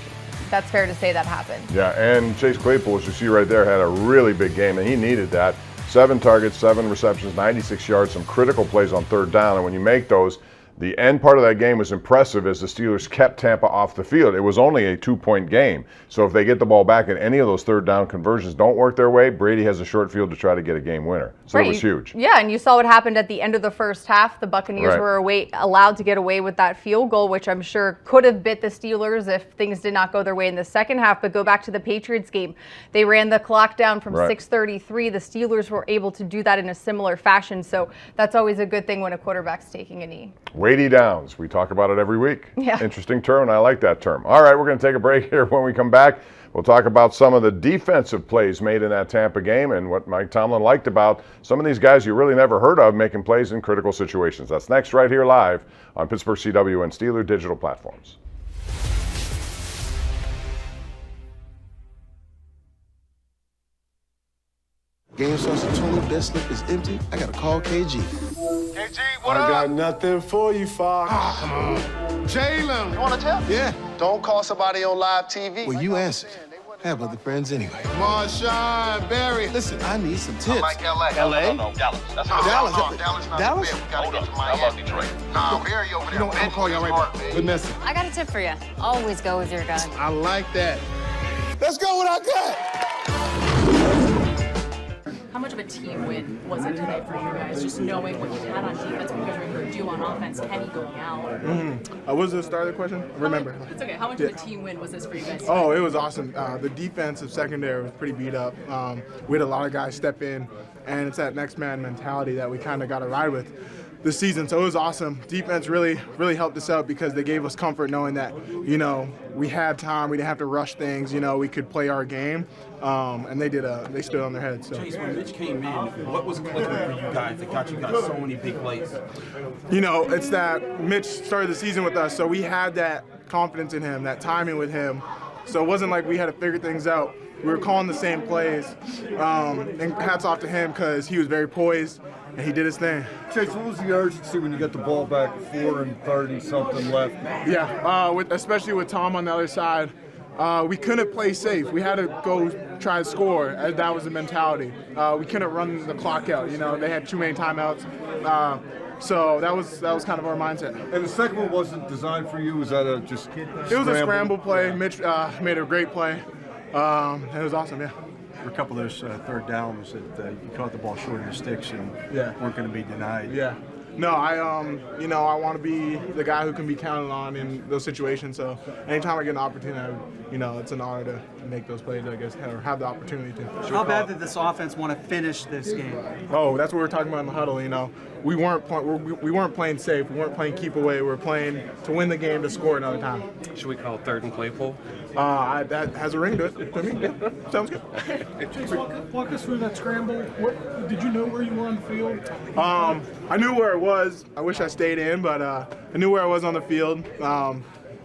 that's fair to say that happened. Yeah, and Chase Claypool, as you see right there, had a really big game, and he needed that. 7 targets, 7 receptions, 96 yards, some critical plays on third down. And when you make those, the end part of that game was impressive as the Steelers kept Tampa off the field. It was only a 2-point game. So if they get the ball back and any of those third down conversions don't work their way, Brady has a short field to try to get a game winner. So It was huge. Yeah, and you saw what happened at the end of the first half. The Buccaneers were allowed to get away with that field goal, which I'm sure could have bit the Steelers if things did not go their way in the second half. But go back to the Patriots game. They ran the clock down from 6:33. The Steelers were able to do that in a similar fashion. So that's always a good thing when a quarterback's taking a knee. Weighty downs. We talk about it every week. Yeah. Interesting term, and I like that term. All right, we're going to take a break here. When we come back, we'll talk about some of the defensive plays made in that Tampa game and what Mike Tomlin liked about some of these guys you really never heard of making plays in critical situations. That's next right here live on Pittsburgh CW and Steeler digital platforms. Game starts at 20, best slip is empty. I gotta call KG. KG, what up? I got nothing for you, Fox. Ah, come on. Jalen. You want to tell? Yeah. Don't call somebody on live TV. Well, you answered. I have other friends anyway. Marshawn, Barry. Listen, I need some tips. I like LA. LA? No, Dallas. That's Dallas. Dallas not Dallas? the best. We gotta get to Miami. How about Detroit? Nah, Barry over there. You know what? I'm gonna call y'all right back. Good message. I got a tip for you. Always go with your gut. I like that. Let's go with our gut. How much of a team win was it today for you guys? Just knowing what you had on defense because we were due on offense, Kenny going out. What was the start of the question? Remember. It's okay. How much of a team win was this for you guys? Oh, it was awesome. The defensive secondary was pretty beat up. We had a lot of guys step in, and it's that next man mentality that we kind of got to ride with this season. So it was awesome. Defense really helped us out because they gave us comfort knowing that, we had time. We didn't have to rush things. We could play our game. And they stood on their heads. So. Chase, when Mitch came in, what was clicking for you guys that got you guys so many big plays? It's that Mitch started the season with us, so we had that confidence in him, that timing with him. So it wasn't like we had to figure things out. We were calling the same plays. And hats off to him because he was very poised and he did his thing. Chase, what was the urgency when you got the ball back 4 and 30 something left? Yeah, especially with Tom on the other side. We couldn't play safe. We had to go try to score. That was the mentality. We couldn't run the clock out. They had too many timeouts. So that was kind of our mindset. And the second one wasn't designed for you. Was that a just? It was a scramble play. Mitch made a great play. It was awesome. Yeah. For a couple of those third downs that you caught the ball short of the sticks and weren't going to be denied. Yeah. No, I want to be the guy who can be counted on in those situations. So anytime I get an opportunity, it's an honor to make those plays, I guess, or have the opportunity to. How bad did this offense want to finish this game? Oh, that's what we were talking about in the huddle. We weren't playing safe. We weren't playing keep away. We were playing to win the game, to score another time. Should we call it third and Claypool? That has a ring to it. To me, yeah. Sounds good. Walk us through that scramble. What did you know where you were on the field? I knew where it was. I wish I stayed in, but I knew where I was on the field.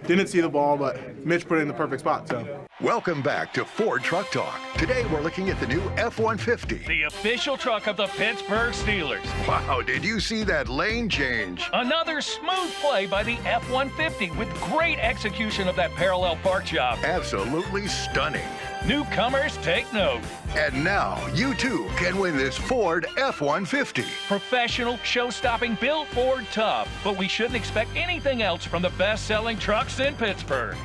Didn't see the ball, but Mitch put it in the perfect spot. So. Welcome back to Ford Truck Talk. Today we're looking at the new F-150. The official truck of the Pittsburgh Steelers. Wow, did you see that lane change? Another smooth play by the F-150 with great execution of that parallel park job. Absolutely stunning. Newcomers take note. And now you too can win this Ford F-150. Professional, show-stopping, built Ford tough. But we shouldn't expect anything else from the best-selling trucks in Pittsburgh.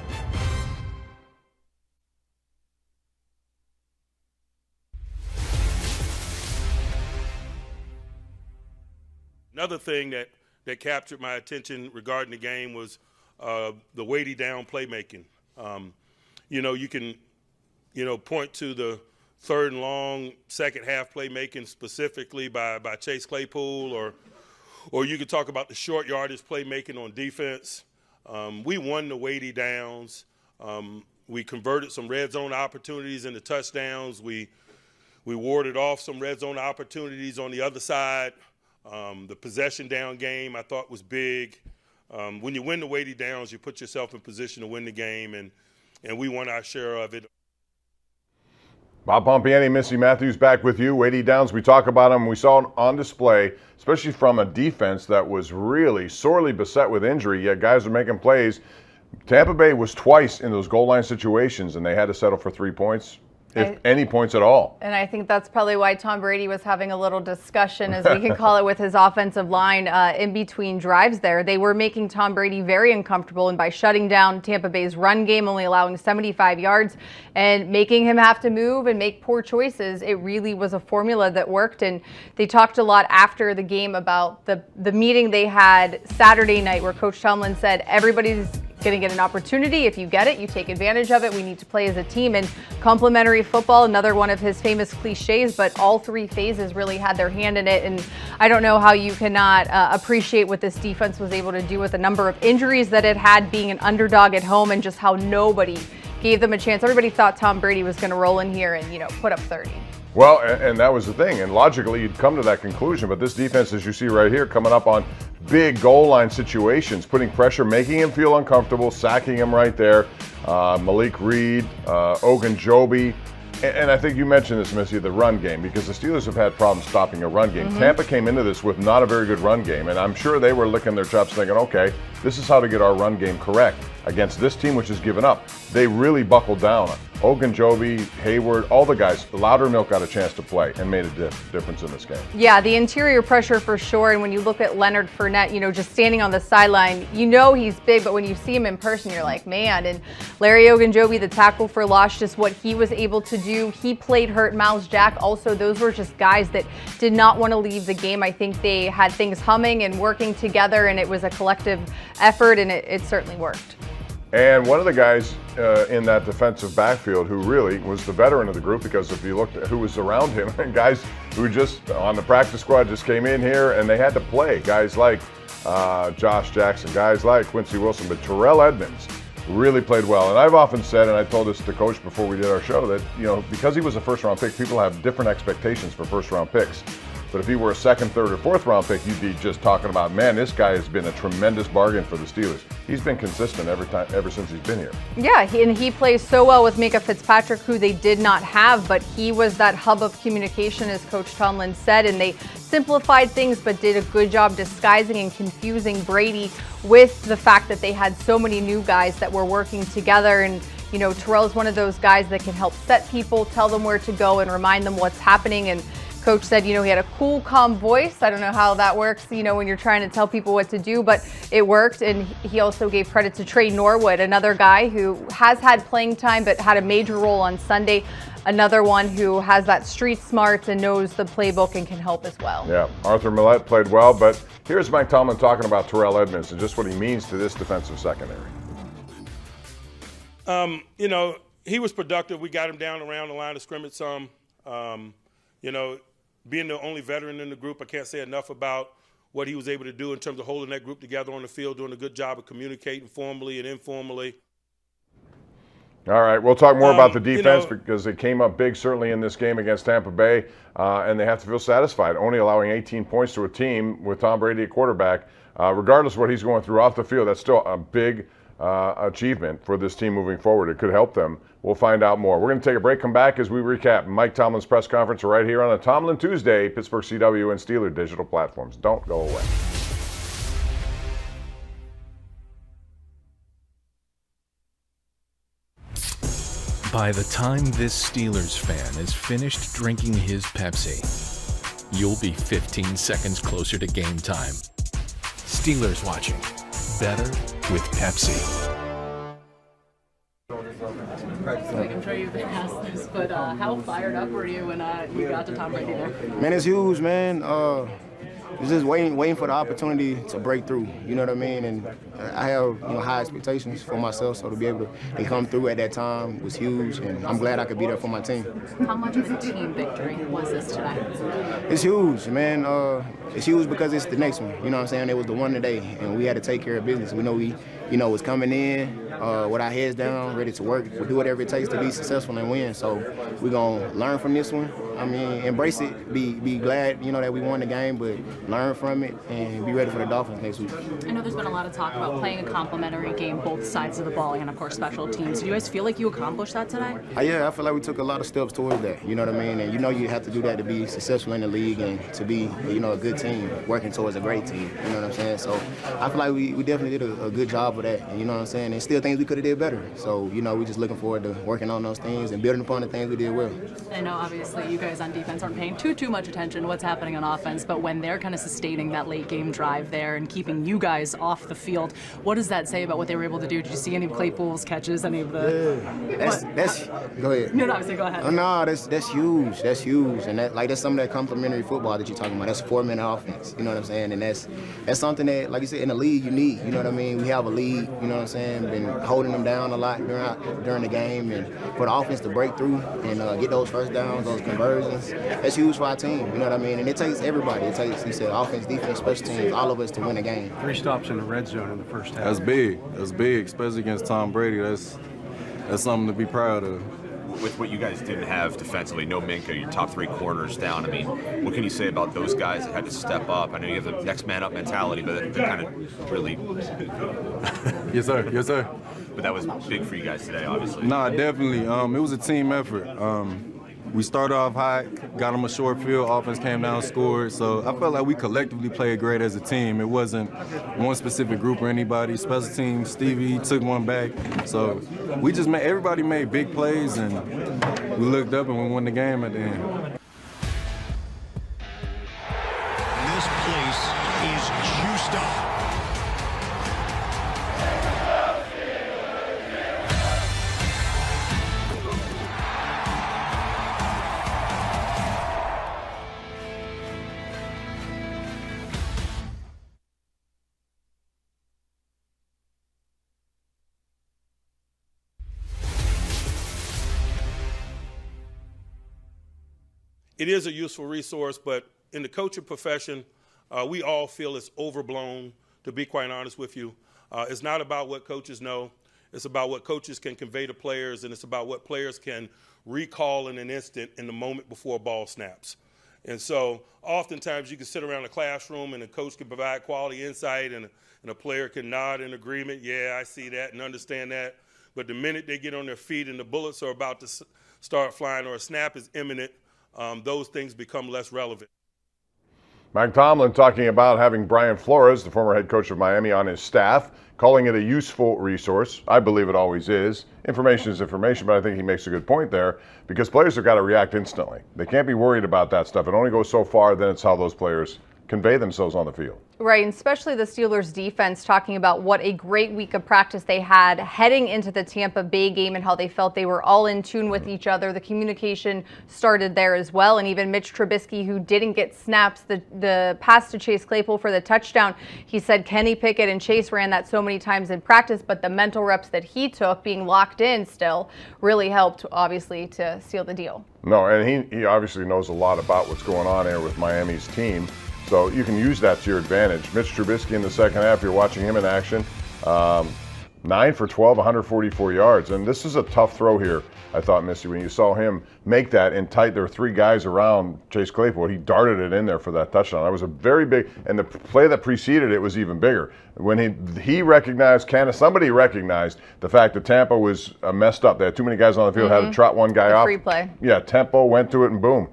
Another thing that captured my attention regarding the game was the weighty down playmaking. You can, point to the third and long, second half playmaking specifically by Chase Claypool, or you could talk about the short yardage playmaking on defense. We won the weighty downs. We converted some red zone opportunities into touchdowns. We warded off some red zone opportunities on the other side. The possession down game I thought was big. When you win the weighty downs, you put yourself in position to win the game, and we won our share of it. Bob Pompiani, Missy Matthews back with you. Weighty downs, we talk about them. We saw it on display, especially from a defense that was really sorely beset with injury, yet guys are making plays. Tampa Bay was twice in those goal line situations, and they had to settle for 3 points, if any points at all. And I think that's probably why Tom Brady was having a little discussion, as we can call it, with his offensive line in between drives there. They were making Tom Brady very uncomfortable, and by shutting down Tampa Bay's run game, only allowing 75 yards and making him have to move and make poor choices, it really was a formula that worked. And they talked a lot after the game about the meeting they had Saturday night, where Coach Tomlin said everybody's going to get an opportunity. If you get it, you take advantage of it. We need to play as a team. And complementary football, another one of his famous cliches, but all three phases really had their hand in it. And I don't know how you cannot appreciate what this defense was able to do with the number of injuries that it had, being an underdog at home, and just how nobody gave them a chance. Everybody thought Tom Brady was going to roll in here and, put up 30. Well, and that was the thing. And logically, you'd come to that conclusion. But this defense, as you see right here, coming up on big goal line situations, putting pressure, making him feel uncomfortable, sacking him right there. Malik Reed, Ogunjobi. And I think you mentioned this, Missy, the run game, because the Steelers have had problems stopping a run game. Mm-hmm. Tampa came into this with not a very good run game, and I'm sure they were licking their chops thinking, okay, this is how to get our run game correct against this team, which has given up. They really buckled down. Ogunjobi, Hayward, all the guys. Loudermilk got a chance to play and made a difference in this game. Yeah, the interior pressure for sure. And when you look at Leonard Fournette, just standing on the sideline, he's big, but when you see him in person, you're like, man. And Larry Ogunjobi, the tackle for loss, just what he was able to do. He played hurt. Miles Jack also, those were just guys that did not want to leave the game. I think they had things humming and working together, and it was a collective effort, and it certainly worked. And one of the guys in that defensive backfield who really was the veteran of the group, because if you looked at who was around him, guys who just on the practice squad just came in here and they had to play. Guys like Josh Jackson, guys like Quincy Wilson, but Terrell Edmonds really played well. And I've often said, and I told this to Coach before we did our show, that because he was a first-round pick, people have different expectations for first-round picks. But if he were a second, third, or fourth round pick, you'd be just talking about, man, this guy has been a tremendous bargain for the Steelers. He's been consistent ever since he's been here. Yeah, he plays so well with Minka Fitzpatrick, who they did not have, but he was that hub of communication, as Coach Tomlin said, and they simplified things but did a good job disguising and confusing Brady with the fact that they had so many new guys that were working together. And Terrell's one of those guys that can help set people, tell them where to go, and remind them what's happening. And Coach said, he had a cool, calm voice. I don't know how that works, when you're trying to tell people what to do, but it worked. And he also gave credit to Trey Norwood, another guy who has had playing time but had a major role on Sunday. Another one who has that street smarts and knows the playbook and can help as well. Yeah, Arthur Millette played well, but here's Mike Tomlin talking about Terrell Edmonds and just what he means to this defensive secondary. He was productive. We got him down around the line of scrimmage some. Being the only veteran in the group, I can't say enough about what he was able to do in terms of holding that group together on the field, doing a good job of communicating formally and informally. All right, we'll talk more about the defense because it came up big certainly in this game against Tampa Bay, and they have to feel satisfied, only allowing 18 points to a team with Tom Brady at quarterback. Regardless of what he's going through off the field, that's still a big achievement for this team moving forward. It could help them. We'll find out more. We're going to take a break, come back as we recap Mike Tomlin's press conference right here on a Tomlin Tuesday, Pittsburgh CW and Steeler digital platforms. Don't go away. By the time this Steelers fan is finished drinking his Pepsi, you'll be 15 seconds closer to game time. Steelers watching. Better with Pepsi. I'm sure you've been asked this, but how fired up were you when you got to Tom Brady there? Man, it's huge, man. it's just waiting for the opportunity to break through. You know what I mean? And I have high expectations for myself, so to be able to come through at that time was huge, and I'm glad I could be there for my team. How much of a team victory was this today? It's huge, man. It's huge because it's the next one. You know what I'm saying? It was the one today, and we had to take care of business. We know we was coming in with our heads down, ready to work. We'll do whatever it takes to be successful and win. So we're going to learn from this one. I mean, embrace it, be glad, that we won the game, but learn from it and be ready for the Dolphins next week. I know there's been a lot of talk about playing a complementary game, both sides of the ball, and of course special teams. Do you guys feel like you accomplished that today? Yeah, I feel like we took a lot of steps towards that. You know what I mean? And you have to do that to be successful in the league and to be, a good team, working towards a great team. You know what I'm saying? So I feel like we definitely did a good job of that. And you know what I'm saying? And still things we could have did better. So, we're just looking forward to working on those things and building upon the things we did well. I know obviously you guys on defense aren't paying too much attention to what's happening on offense, but when they're kind of sustaining that late game drive there and keeping you guys off the field, what does that say about what they were able to do? Did you see any of Claypool's catches, any of the... Yeah. That's go ahead. No, obviously, go ahead. No, that's huge. That's huge. And that's some of that complementary football that you're talking about. That's a 4-minute offense. You know what I'm saying? And that's something that, like you said, in the league you need. You know what I mean? We have a lead, you know what I'm saying? Been holding them down a lot during the game, and for the offense to break through and get those first downs, those conversions, that's huge for our team. You know what I mean? And it takes everybody. It takes, you said, offense, defense, special teams, all of us to win a game. 3 stops in the red zone in the first half. That's big. That's big, especially against Tom Brady. That's something to be proud of. With what you guys didn't have defensively, no Minka, your top 3 corners down, I mean, what can you say about those guys that had to step up? I know you have the next man up mentality, but they're kind of really... Yes, sir. Yes, sir. But that was big for you guys today, obviously. Nah, definitely. It was a team effort. We started off high, got them a short field, offense came down, scored. So I felt like we collectively played great as a team. It wasn't one specific group or anybody. Special teams, Stevie took one back. So everybody made big plays, and we looked up and we won the game at the end. This place is juiced up. It is a useful resource, but in the coaching profession, we all feel it's overblown, to be quite honest with you. It's not about what coaches know. It's about what coaches can convey to players, and it's about what players can recall in an instant in the moment before a ball snaps. And so oftentimes you can sit around a classroom and a coach can provide quality insight and a player can nod in agreement, yeah, I see that and understand that. But the minute they get on their feet and the bullets are about to start flying or a snap is imminent, those things become less relevant. Mike Tomlin talking about having Brian Flores, the former head coach of Miami, on his staff, calling it a useful resource. I believe it always is. Information is information, but I think he makes a good point there because players have got to react instantly. They can't be worried about that stuff. It only goes so far, then it's how those players convey themselves on the field. Right, and especially the Steelers defense talking about what a great week of practice they had heading into the Tampa Bay game and how they felt they were all in tune with each other. The communication started there as well, and even Mitch Trubisky, who didn't get snaps, the pass to Chase Claypool for the touchdown, he said Kenny Pickett and Chase ran that so many times in practice, but the mental reps that he took, being locked in still, really helped, obviously, to seal the deal. No, and he obviously knows a lot about what's going on there with Miami's team. So you can use that to your advantage. Mitch Trubisky in the second half, you're watching him in action. 9 for 12, 144 yards. And this is a tough throw here, I thought, Missy, when you saw him make that and tight. There were 3 guys around Chase Claypool. He darted it in there for that touchdown. That was a very big, and the play that preceded it was even bigger. When he recognized, somebody recognized the fact that Tampa was messed up. They had too many guys on the field, had to trot one guy off. Free play. Yeah, tempo, went to it, and boom.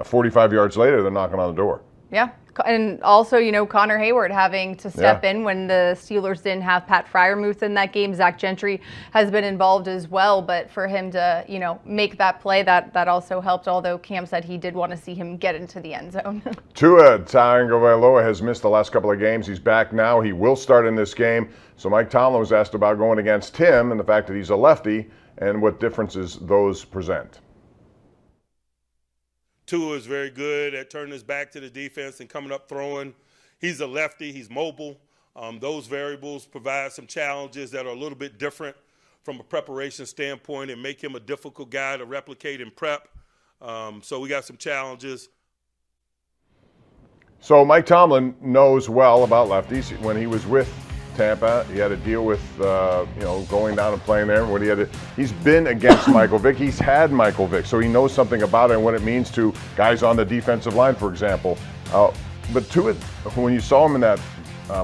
45 yards later, they're knocking on the door. Yeah. And also, Connor Hayward having to step in when the Steelers didn't have Pat Freiermuth in that game. Zach Gentry has been involved as well, but for him to, make that play, that also helped, although Cam said he did want to see him get into the end zone. Tua Tagovailoa has missed the last couple of games. He's back now. He will start in this game. So Mike Tomlin was asked about going against him and the fact that he's a lefty and what differences those present. Tua is very good at turning his back to the defense and coming up throwing He's a lefty. He's mobile. Those variables provide some challenges that are a little bit different from a preparation standpoint and make him a difficult guy to replicate in prep. So we got some challenges. So Mike Tomlin knows well about lefties. When he was with Tampa, he had to deal with going down and playing there. When he's been against Michael Vick. He's had Michael Vick, so he knows something about it and what it means to guys on the defensive line, for example. But to it, when you saw him in that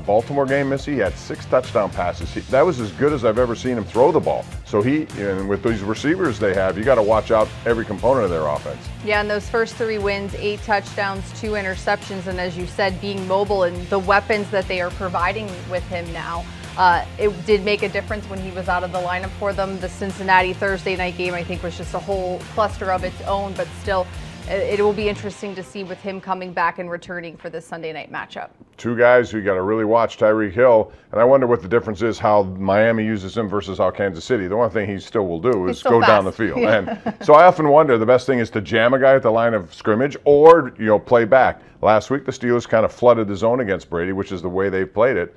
Baltimore game, Missy, he had 6 touchdown passes. That was as good as I've ever seen him throw the ball. So and with these receivers they have, you got to watch out every component of their offense. Yeah, and those first 3 wins, 8 touchdowns, 2 interceptions, and as you said, being mobile and the weapons that they are providing with him now. It did make a difference when he was out of the lineup for them. The Cincinnati Thursday night game, I think, was just a whole cluster of its own, but still, it will be interesting to see with him coming back and returning for this Sunday night matchup. 2 guys who you got to really watch, Tyreek Hill, and I wonder what the difference is how Miami uses him versus how Kansas City. The one thing he still will do is go down the field. And so I often wonder, the best thing is to jam a guy at the line of scrimmage or play back. Last week the Steelers kind of flooded the zone against Brady, which is the way they've played it.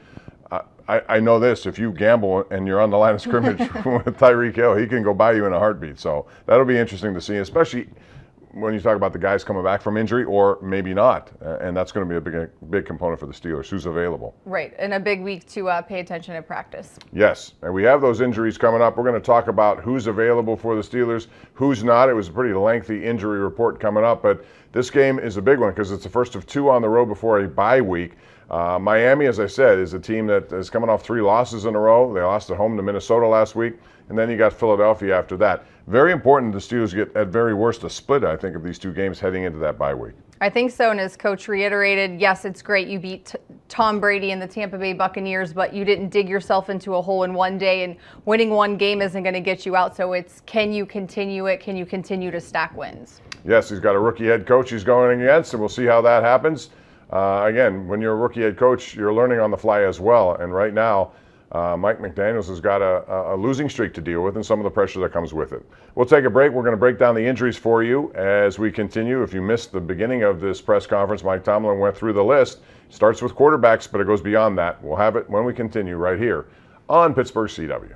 I know this, if you gamble and you're on the line of scrimmage with Tyreek Hill, he can go by you in a heartbeat. So that'll be interesting to see, especially when you talk about the guys coming back from injury or maybe not, and that's going to be a big component for the Steelers, who's available. Right, and a big week to pay attention at practice. Yes, and we have those injuries coming up. We're going to talk about who's available for the Steelers, who's not. It was a pretty lengthy injury report coming up, but this game is a big one because it's the first of 2 on the road before a bye week. Miami, as I said, is a team that is coming off 3 losses in a row. They lost at home to Minnesota last week, and then you got Philadelphia after that. Very important the Steelers get, at very worst, a split, I think, of these 2 games heading into that bye week. I think so, and as Coach reiterated, yes, it's great you beat Tom Brady and the Tampa Bay Buccaneers, but you didn't dig yourself into a hole in one day, and winning 1 game isn't going to get you out, so it's can you continue it? Can you continue to stack wins? Yes, he's got a rookie head coach he's going against, and we'll see how that happens. Again, when you're a rookie head coach, you're learning on the fly as well, and right now, Mike McDaniels has got a losing streak to deal with and some of the pressure that comes with it. We'll take a break. We're going to break down the injuries for you as we continue. If you missed the beginning of this press conference, Mike Tomlin went through the list. Starts with quarterbacks, but it goes beyond that. We'll have it when we continue right here on Pittsburgh CW.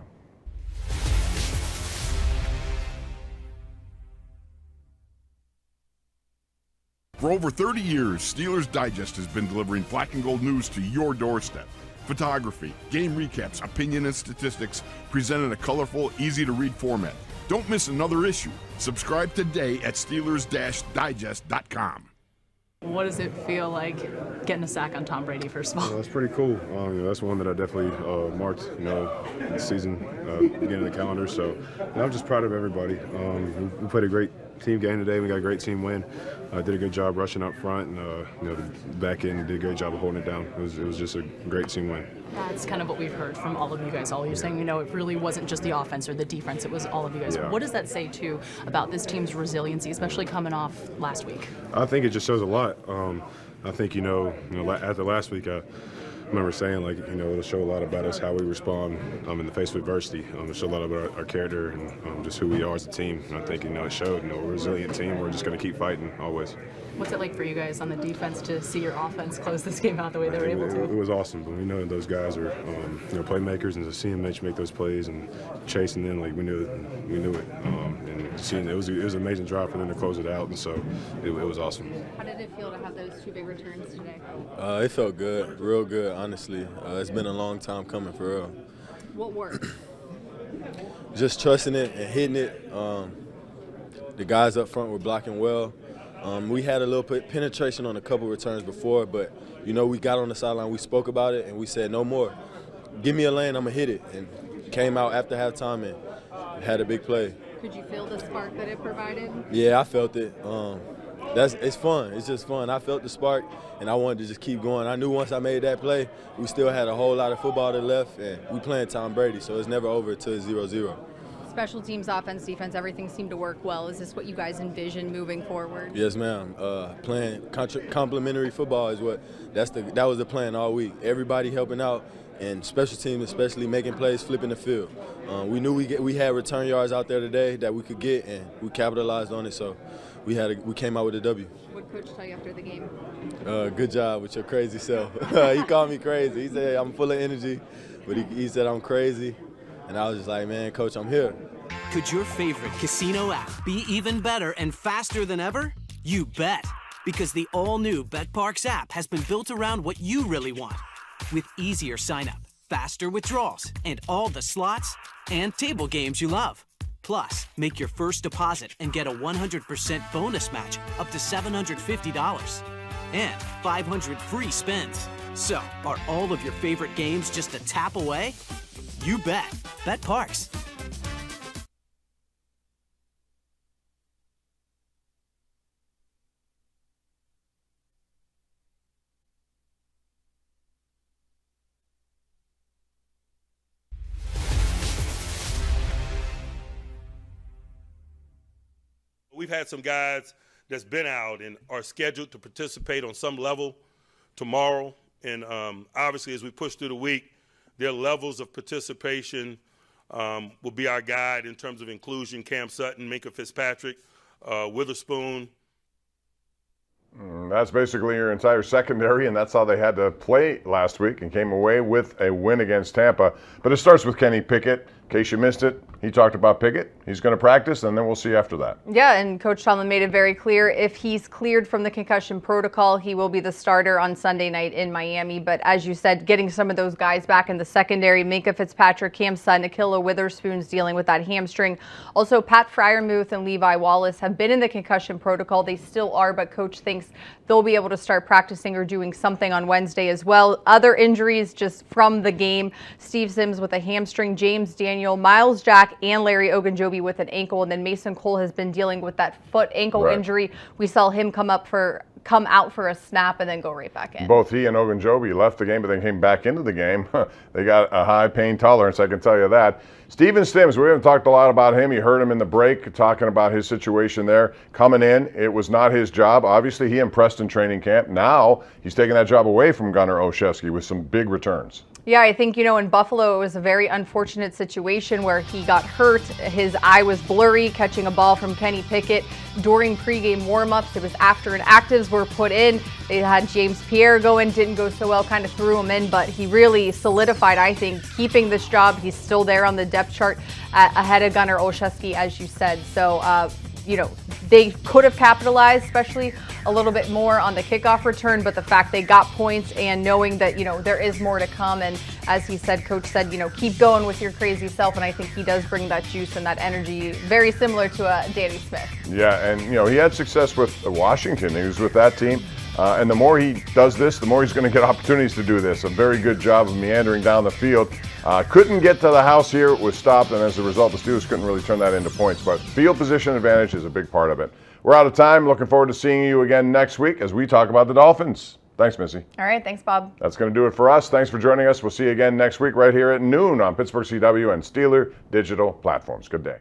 For over 30 years, Steelers Digest has been delivering black and gold news to your doorstep. Photography, game recaps, opinion, and statistics presented in a colorful, easy-to-read format. Don't miss another issue. Subscribe today at Steelers-Digest.com. What does it feel like getting a sack on Tom Brady, first of all? That's pretty cool. That's one that I definitely marked, in the season, beginning of the calendar. So I'm just proud of everybody. We played a great team game today. We got a great team win. Did a good job rushing up front, and the back end did a great job of holding it down. It was just a great team win. That's kind of what we've heard from all of you guys. All you're saying, it really wasn't just the offense or the defense. It was all of you guys. Yeah. What does that say, too, about this team's resiliency, especially coming off last week? I think it just shows a lot. I think, after last week, I remember saying, it'll show a lot about us, how we respond in the face of adversity. It'll show a lot about our character and just who we are as a team. And I think, it showed. We're a resilient team. We're just going to keep fighting always. What's it like for you guys on the defense to see your offense close this game out the way they were able to? It was awesome, but we know those guys are playmakers, and to see them make those plays and chasing them, we knew it. And seeing it was an amazing drive for them to close it out, and so it was awesome. How did it feel to have those 2 big returns today? It felt good, real good, honestly. It's been a long time coming, for real. What worked? Just trusting it and hitting it. The guys up front were blocking well. We had a little penetration on a couple returns before, but, we got on the sideline, we spoke about it, and we said, no more. Give me a lane, I'm going to hit it. And came out after halftime and had a big play. Could you feel the spark that it provided? Yeah, I felt it. It's fun. It's just fun. I felt the spark, and I wanted to just keep going. I knew once I made that play, we still had a whole lot of football to left, and we playing Tom Brady, so it's never over until it's 0-0. Special teams, offense, defense, everything seemed to work well. Is this what you guys envision moving forward? Yes, ma'am. Playing complementary football is that was the plan all week. Everybody helping out, and special teams, especially making plays, flipping the field. We knew we had return yards out there today that we could get, and we capitalized on it. So we came out with a W. What coach tell you after the game? Good job with your crazy self. He called me crazy. He said I'm full of energy, but he said I'm crazy, and I was just like, man, coach, I'm here. Could your favorite casino app be even better and faster than ever? You bet, because the all-new BetParks app has been built around what you really want. With easier sign-up, faster withdrawals, and all the slots and table games you love. Plus, make your first deposit and get a 100% bonus match up to $750. And 500 free spins. So, are all of your favorite games just a tap away? You bet. BetParks. We've had some guys that's been out and are scheduled to participate on some level tomorrow. And obviously, as we push through the week, their levels of participation will be our guide in terms of inclusion. Cam Sutton, Minkah Fitzpatrick, Witherspoon. That's basically your entire secondary, and that's how they had to play last week and came away with a win against Tampa. But it starts with Kenny Pickett. In case you missed it, he talked about Pickett. He's going to practice, and then we'll see after that. Yeah, and Coach Tomlin made it very clear if he's cleared from the concussion protocol, he will be the starter on Sunday night in Miami. But as you said, getting some of those guys back in the secondary, Minkah Fitzpatrick, Cam Sutton, Ahkello Witherspoon's dealing with that hamstring. Also, Pat Freiermuth and Levi Wallace have been in the concussion protocol. They still are, but Coach thinks they'll be able to start practicing or doing something on Wednesday as well. Other injuries just from the game, Steve Sims with a hamstring, James Daniel, Miles Jack, and Larry Ogunjobi with an ankle, and then Mason Cole has been dealing with that foot ankle injury. We saw him come out for a snap and then go right back in. Both he and Ogunjobi left the game, but then came back into the game. They got a high pain tolerance, I can tell you that. Steven Sims, we haven't talked a lot about him. You heard him in the break talking about his situation there. Coming in, it was not his job. Obviously, he impressed in training camp. Now he's taking that job away from Gunnar Olszewski with some big returns. Yeah, I think, in Buffalo, it was a very unfortunate situation where he got hurt. His eye was blurry, catching a ball from Kenny Pickett during pregame warmups. It was after inactives were put in. They had James Pierre go in, didn't go so well, kind of threw him in, but he really solidified, I think, keeping this job. He's still there on the depth chart ahead of Gunnar Olszewski, as you said. So, they could have capitalized, especially a little bit more on the kickoff return, but the fact they got points and knowing that, there is more to come. And as he said, Coach said, keep going with your crazy self. And I think he does bring that juice and that energy, very similar to Danny Smith. Yeah, and, he had success with Washington. He was with that team. And the more he does this, the more he's going to get opportunities to do this. A very good job of meandering down the field. Couldn't get to the house here, was stopped, and as a result, the Steelers couldn't really turn that into points. But field position advantage is a big part of it. We're out of time. Looking forward to seeing you again next week as we talk about the Dolphins. Thanks, Missy. All right, thanks, Bob. That's going to do it for us. Thanks for joining us. We'll see you again next week right here at noon on Pittsburgh CW and Steeler Digital platforms. Good day.